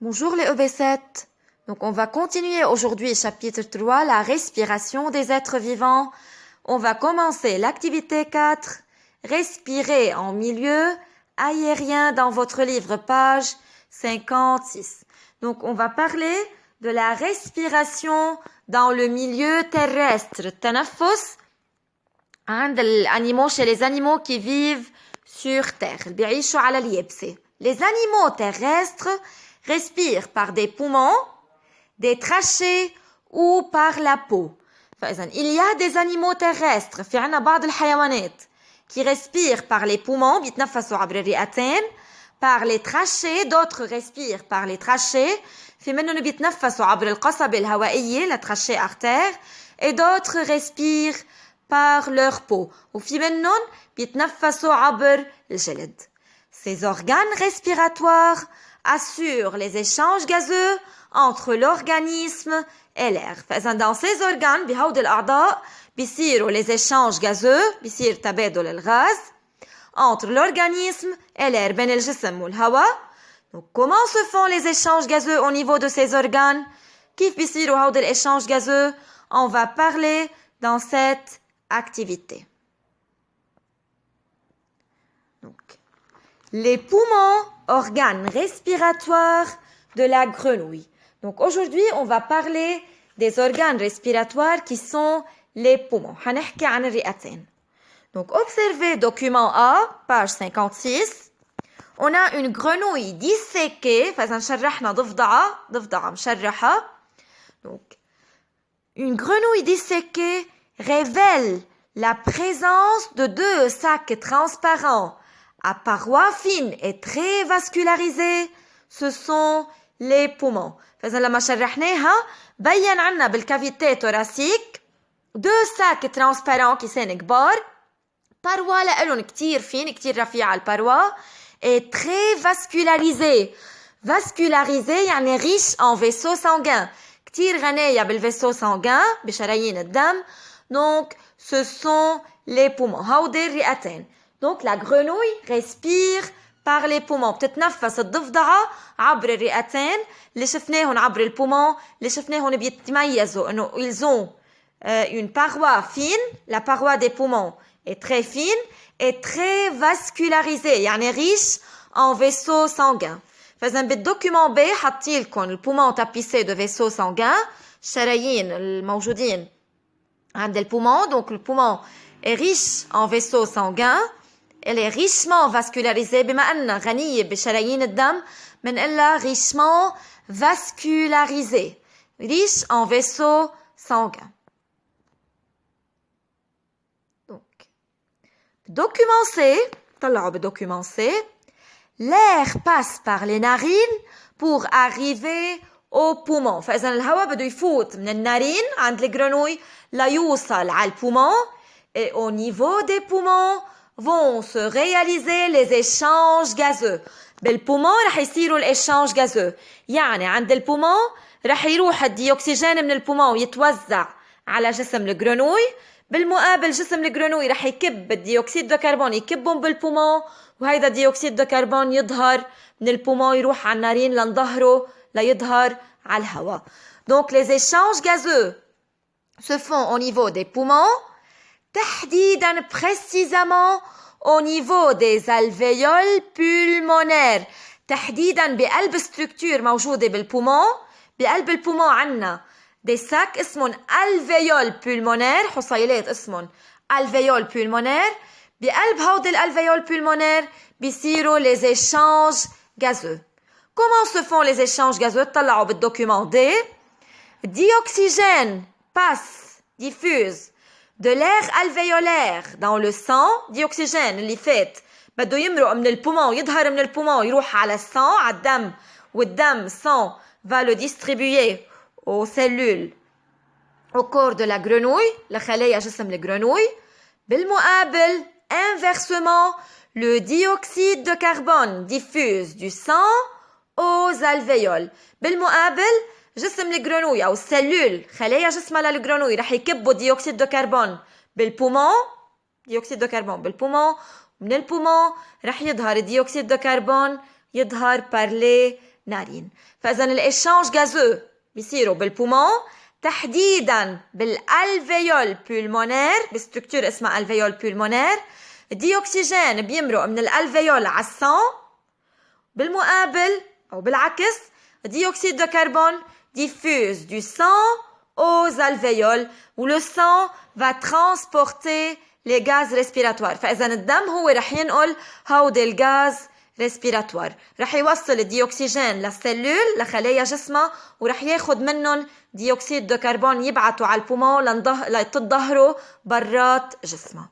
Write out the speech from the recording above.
Bonjour les EB7. Donc on va continuer aujourd'hui chapitre 3, la respiration des êtres vivants. On va commencer l'activité 4, respirer en milieu aérien dans votre livre page 56. Donc on va parler de la respiration dans le milieu terrestre. Tanaffus chez les animaux qui vivent sur terre. Les animaux terrestres respirent par des poumons, des trachées ou par la peau. Il y a des animaux terrestres, qui respirent par les poumons, par les trachées, d'autres respirent par les trachées, la trachée artère, et d'autres respirent par leur peau. Ces organes respiratoires assurent les échanges gazeux entre l'organisme et l'air. Dans ces organes, les échanges gazeux, entre l'organisme et l'air. Donc, comment se font les échanges gazeux au niveau de ces organes? Échanges gazeux? On va parler dans cette activité. Donc, les poumons, organes respiratoires de la grenouille. Donc aujourd'hui, on va parler des organes respiratoires qui sont les poumons. Donc observez document A, page 56. On a une grenouille disséquée. Donc, une grenouille disséquée révèle la présence de deux sacs transparents à parois fines et très vascularisées. Ce sont les poumons. لما شرحناها بين عنا بالكافيتي thoracique deux sacs transparents qui sont كبار. parois لألهم كتير فين كتير رفيعة الباروا et très vascularisées. vascularisées يعني riche en vaisseaux sanguins. كتير غنية بالvaisseau sanguin بشرايين الدم. Donc ce sont les poumons. هودي الرئتين. Donc la grenouille respire par les poumons. بتتنفس الضفدعة عبر الرئتين. اللي شفناهم عبر البومون اللي شفناهم بيتميزوا انه ils ont une paroi fine. La paroi des poumons est très fine et très vascularisée. يعني riche en vaisseaux sanguins. فإذا بالدوكيومون B حطي لكم البومون tapissé de vaisseaux sanguins. الشرايين الموجودين عند البومون. Donc le poumon est riche en vaisseaux sanguins. Elle est richement vascularisée. بما أنها غنية بشرايين الدم بنقلها richement vascularisée. Riche en vaisseaux sanguins. Donc, document C, طلعوا بالdocument C. L'air passe par les narines pour arriver au poumon. فإذا الهواء بده يفوت من النارين عند الجرنوي ليوصل على البومون. Et au niveau des poumons vont se réaliser les échanges gazeux. بالبومون رح يصيروا الإشانج gazeux. يعني عند البومون رح يروح الديوكسيجين من البومون يتوزع على جسم الجرنوي. بالمقابل جسم الجرنوي رح يكب الديوكسيد دو كربون يكبهم بالبومون. وهيدا الديوكسيد دو كربون يظهر من البومون يروح على النارين لنظهره ليظهر على الهواء. Donc les échanges gazeux se font au niveau des poumons. تحديدا précisément au niveau des alvéoles pulmonaires. تحديدا بقلب structure موجودة بالبومون. بقلب البومون عنا des sacs اسمهم alvéoles pulmonaires. حصيلات اسمهم alvéoles pulmonaires. بقلب هود الالvéoles pulmonaires بيصيروا les échanges gazeux. Comment se font les échanges gazeux? طلعوا بالdocument D. Dioxygène passe, diffuse de l'air alvéolaire dans le sang. ديوكسيجين اللي فات بده يمرق من البومون يظهر من البومون يروح على السان على الدم والدم sang va le distribuer aux cellules au corps de la grenouille لخلايا جسم الجرنوي. بالمقابل inversement le dioxyde de carbone diffuse du sang aux alvéoles. بالمقابل جسم الجرنوي أو السلول خلايا جسمها للجرنوي رح يكبوا ديوكسيد دو كربون بالبومون. ديوكسيد دو كربون بالبومون. من البومون رح يظهر ديوكسيد دو كربون يظهر par les نارين. فإذا الإشانج غازو بيصيروا بالبومون، تحديدا بالالفيول بولمونير، بستركتور اسمها الفيول بولمونير. الديوكسيجين بيمرق من الالفيول على السان. بالمقابل او بالعكس dioxyde de carbone diffuse du sang aux alvéoles où le sang va transporter les gaz respiratoires. فإذا الدم هو رح ينقل هودي الغاز ريسبيراتوار، رح يوصل الديوكسيجين للسلول لخلايا جسمها، ورح ياخد منهم ديوكسيد دو كربون يبعتوا على البومون لتتظهروا برات جسمها.